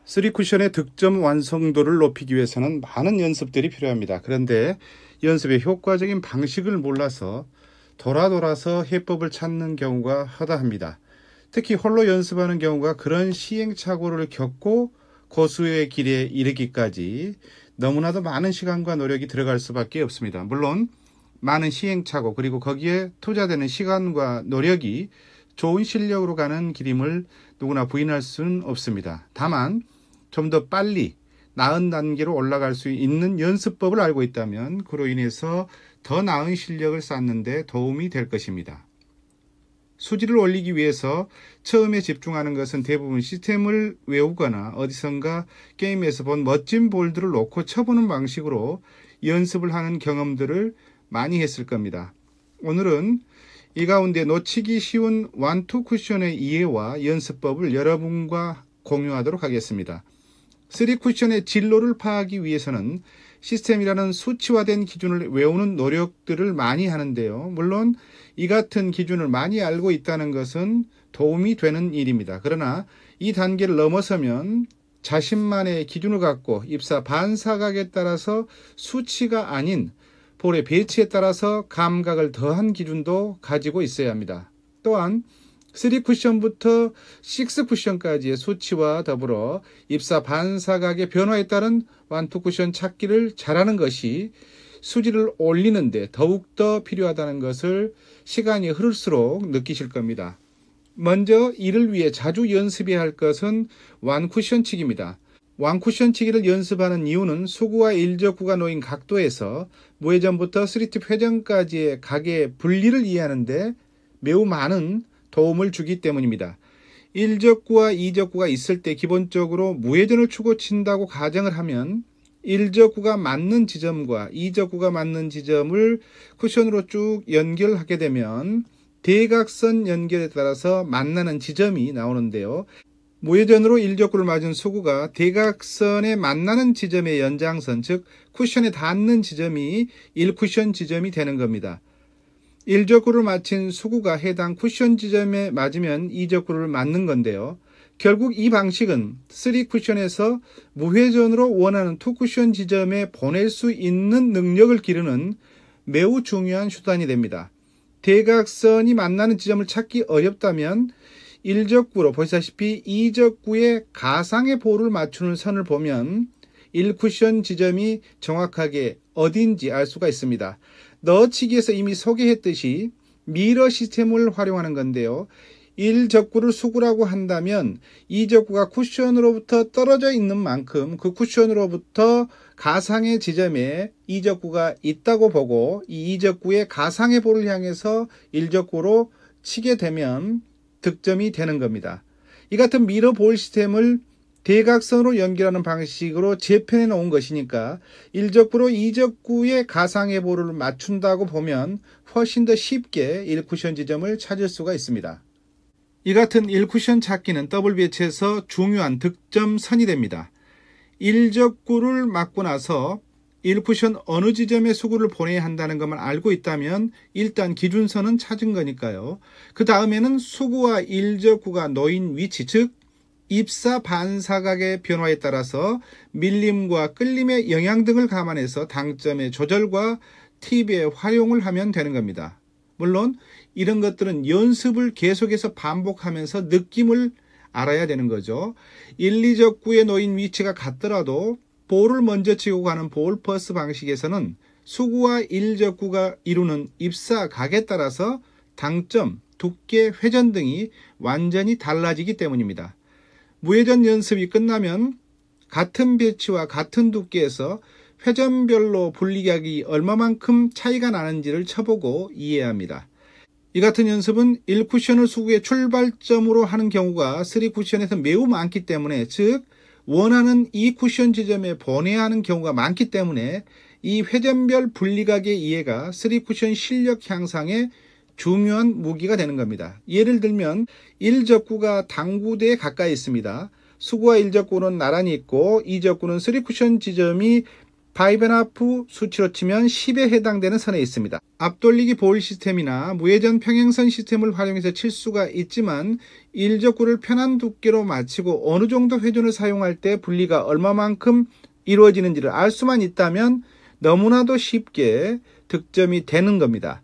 3쿠션의 득점 완성도를 높이기 위해서는 많은 연습들이 필요합니다. 그런데 연습의 효과적인 방식을 몰라서 돌아서 해법을 찾는 경우가 허다합니다. 특히 홀로 연습하는 경우가 그런 시행착오를 겪고 고수의 길에 이르기까지 너무나도 많은 시간과 노력이 들어갈 수밖에 없습니다. 물론 많은 시행착오 그리고 거기에 투자되는 시간과 노력이 좋은 실력으로 가는 길임을 누구나 부인할 수는 없습니다. 다만 좀 더 빨리 나은 단계로 올라갈 수 있는 연습법을 알고 있다면 그로 인해서 더 나은 실력을 쌓는 데 도움이 될 것입니다. 수지를 올리기 위해서 처음에 집중하는 것은 대부분 시스템을 외우거나 어디선가 게임에서 본 멋진 볼들을 놓고 쳐보는 방식으로 연습을 하는 경험들을 많이 했을 겁니다. 오늘은 이 가운데 놓치기 쉬운 1-2 쿠션의 이해와 연습법을 여러분과 공유하도록 하겠습니다. 3 쿠션의 진로를 파악하기 위해서는 시스템이라는 수치화된 기준을 외우는 노력들을 많이 하는데요. 물론 이 같은 기준을 많이 알고 있다는 것은 도움이 되는 일입니다. 그러나 이 단계를 넘어서면 자신만의 기준을 갖고 입사 반사각에 따라서 수치가 아닌 볼의 배치에 따라서 감각을 더한 기준도 가지고 있어야 합니다. 또한 3쿠션부터 6쿠션까지의 수치와 더불어 입사 반사각의 변화에 따른 1-2 쿠션 찾기를 잘하는 것이 수지를 올리는데 더욱더 필요하다는 것을 시간이 흐를수록 느끼실 겁니다. 먼저 이를 위해 자주 연습해야 할 것은 1쿠션 치기입니다. 1쿠션 치기를 연습하는 이유는 수구와 일적구가 놓인 각도에서 무회전부터 3팁 회전까지의 각의 분리를 이해하는데 매우 많은 도움을 주기 때문입니다. 일적구와 이적구가 있을 때 기본적으로 무회전을 추고 친다고 가정을 하면 일적구가 맞는 지점과 이적구가 맞는 지점을 쿠션으로 쭉 연결하게 되면 대각선 연결에 따라서 만나는 지점이 나오는데요. 무회전으로 일적구를 맞은 수구가 대각선에 만나는 지점의 연장선, 즉 쿠션에 닿는 지점이 1쿠션 지점이 되는 겁니다. 일적구를 맞힌 수구가 해당 쿠션 지점에 맞으면 이적구를 맞는 건데요. 결국 이 방식은 3쿠션에서 무회전으로 원하는 2쿠션 지점에 보낼 수 있는 능력을 기르는 매우 중요한 수단이 됩니다. 대각선이 만나는 지점을 찾기 어렵다면 일적구로 보시다시피 이적구에 가상의 볼을 맞추는 선을 보면 1쿠션 지점이 정확하게 어딘지 알 수가 있습니다. 넣어치기에서 이미 소개했듯이 미러 시스템을 활용하는 건데요. 1적구를 수구라고 한다면 2적구가 쿠션으로부터 떨어져 있는 만큼 그 쿠션으로부터 가상의 지점에 2적구가 있다고 보고 이 2적구의 가상의 볼을 향해서 1적구로 치게 되면 득점이 되는 겁니다. 이 같은 미러 볼 시스템을 대각선으로 연결하는 방식으로 재편해 놓은 것이니까 1적구로 2적구의 가상의 볼을 맞춘다고 보면 훨씬 더 쉽게 1쿠션 지점을 찾을 수가 있습니다. 이 같은 1쿠션 찾기는 더블 배치에서 중요한 득점선이 됩니다. 1적구를 맞고 나서 1쿠션 어느 지점에 수구를 보내야 한다는 것만 알고 있다면 일단 기준선은 찾은 거니까요. 그 다음에는 수구와 1적구가 놓인 위치, 즉 입사 반사각의 변화에 따라서 밀림과 끌림의 영향 등을 감안해서 당점의 조절과 팁의 활용을 하면 되는 겁니다. 물론 이런 것들은 연습을 계속해서 반복하면서 느낌을 알아야 되는 거죠. 1, 2적구에 놓인 위치가 같더라도 볼을 먼저 치고 가는 볼 퍼스 방식에서는 수구와 1적구가 이루는 입사각에 따라서 당점, 두께, 회전 등이 완전히 달라지기 때문입니다. 무회전 연습이 끝나면 같은 배치와 같은 두께에서 회전별로 분리각이 얼마만큼 차이가 나는지를 쳐보고 이해해야 합니다. 이 같은 연습은 1쿠션을 수구의 출발점으로 하는 경우가 3쿠션에서 매우 많기 때문에, 즉 원하는 2쿠션 지점에 보내야 하는 경우가 많기 때문에 이 회전별 분리각의 이해가 3쿠션 실력 향상에 중요한 무기가 되는 겁니다. 예를 들면 1적구가 당구대에 가까이 있습니다. 수구와 1적구는 나란히 있고 2적구는 3쿠션 지점이 5.5 수치로 치면 10에 해당되는 선에 있습니다. 앞돌리기 볼 시스템이나 무회전 평행선 시스템을 활용해서 칠 수가 있지만 일적구를 편한 두께로 맞추고 어느 정도 회전을 사용할 때 분리가 얼마만큼 이루어지는지를 알 수만 있다면 너무나도 쉽게 득점이 되는 겁니다.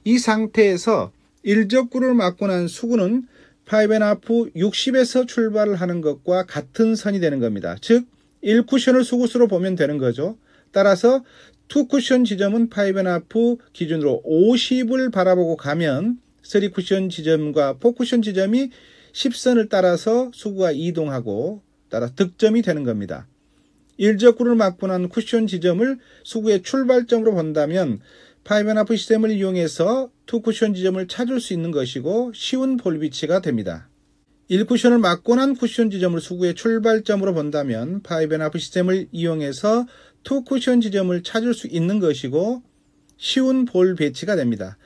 이 상태에서 일적구를 맞고 난 수구는 5.5 60에서 출발을 하는 것과 같은 선이 되는 겁니다. 즉 1쿠션을 수구수로 보면 되는 거죠. 따라서 2쿠션 지점은 5.5 기준으로 50을 바라보고 가면 3쿠션 지점과 4쿠션 지점이 10선을 따라서 수구가 이동하고 따라 득점이 되는 겁니다. 일적구를 맞고 난 쿠션 지점을 수구의 출발점으로 본다면 5.5 시스템을 이용해서 2쿠션 지점을 찾을 수 있는 것이고 쉬운 볼 위치가 됩니다. 1쿠션을 맞고 난 쿠션 지점을 수구의 출발점으로 본다면 5.5 시스템을 이용해서 2쿠션 지점을 찾을 수 있는 것이고 쉬운 볼 배치가 됩니다.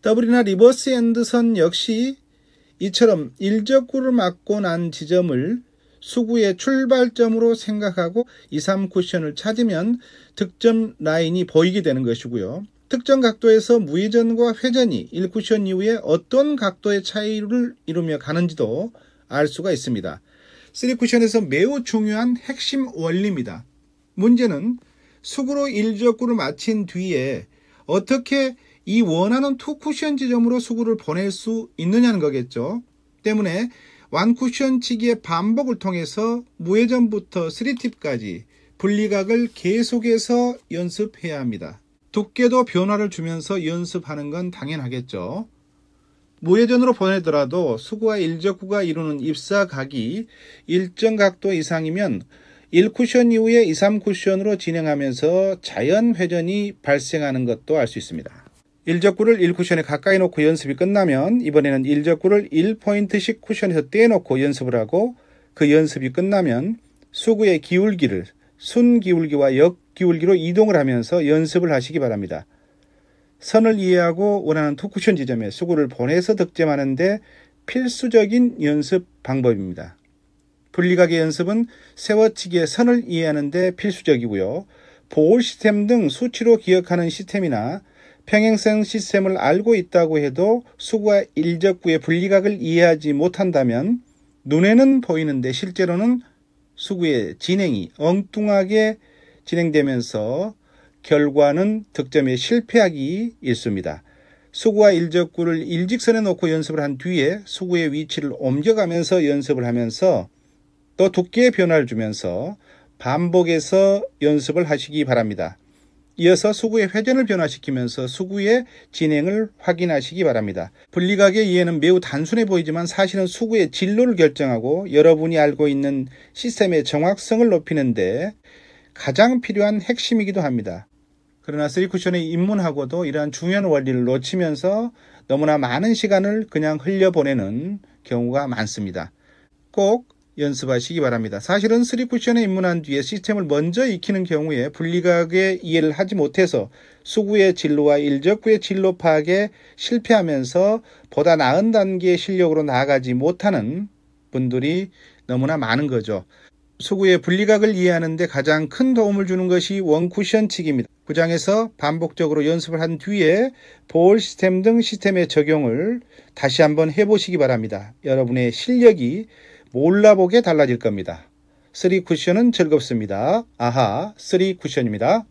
더블이나 리버스 엔드선 역시 이처럼 일적구를 맞고 난 지점을 수구의 출발점으로 생각하고 2, 3쿠션을 찾으면 득점 라인이 보이게 되는 것이고요. 특정 각도에서 무회전과 회전이 1쿠션 이후에 어떤 각도의 차이를 이루며 가는지도 알 수가 있습니다. 3쿠션에서 매우 중요한 핵심 원리입니다. 문제는 수구로 일적구를 마친 뒤에 어떻게 이 원하는 2쿠션 지점으로 수구를 보낼 수 있느냐는 거겠죠. 때문에 1쿠션 치기의 반복을 통해서 무회전부터 3팁까지 분리각을 계속해서 연습해야 합니다. 두께도 변화를 주면서 연습하는 건 당연하겠죠. 무회전으로 보내더라도 수구와 일적구가 이루는 입사각이 일정 각도 이상이면 1쿠션 이후에 2, 3쿠션으로 진행하면서 자연 회전이 발생하는 것도 알 수 있습니다. 일적구를 1쿠션에 가까이 놓고 연습이 끝나면 이번에는 일적구를 1포인트씩 쿠션에서 떼놓고 연습을 하고 그 연습이 끝나면 수구의 기울기를 순기울기와 역기울기로 이동을 하면서 연습을 하시기 바랍니다. 선을 이해하고 원하는 2쿠션 지점에 수구를 보내서 득점하는데 필수적인 연습 방법입니다. 분리각의 연습은 세워치기의 선을 이해하는 데 필수적이고요. 볼 시스템 등 수치로 기억하는 시스템이나 평행선 시스템을 알고 있다고 해도 수구와 일적구의 분리각을 이해하지 못한다면 눈에는 보이는데 실제로는 수구의 진행이 엉뚱하게 진행되면서 결과는 득점에 실패하기 일쑤입니다. 수구와 일적구를 일직선에 놓고 연습을 한 뒤에 수구의 위치를 옮겨가면서 연습을 하면서 또 두께의 변화를 주면서 반복해서 연습을 하시기 바랍니다. 이어서 수구의 회전을 변화시키면서 수구의 진행을 확인하시기 바랍니다. 분리각의 이해는 매우 단순해 보이지만 사실은 수구의 진로를 결정하고 여러분이 알고 있는 시스템의 정확성을 높이는데 가장 필요한 핵심이기도 합니다. 그러나 3쿠션에 입문하고도 이러한 중요한 원리를 놓치면서 너무나 많은 시간을 그냥 흘려보내는 경우가 많습니다. 꼭 연습하시기 바랍니다. 사실은 3쿠션에 입문한 뒤에 시스템을 먼저 익히는 경우에 분리각의 이해를 하지 못해서 수구의 진로와 일적구의 진로 파악에 실패하면서 보다 나은 단계의 실력으로 나아가지 못하는 분들이 너무나 많은 거죠. 수구의 분리각을 이해하는 데 가장 큰 도움을 주는 것이 원쿠션 치기입니다. 구장에서 반복적으로 연습을 한 뒤에 볼 시스템 등 시스템의 적용을 다시 한번 해보시기 바랍니다. 여러분의 실력이 몰라보게 달라질 겁니다. 3쿠션은 즐겁습니다. 아하, 3쿠션입니다.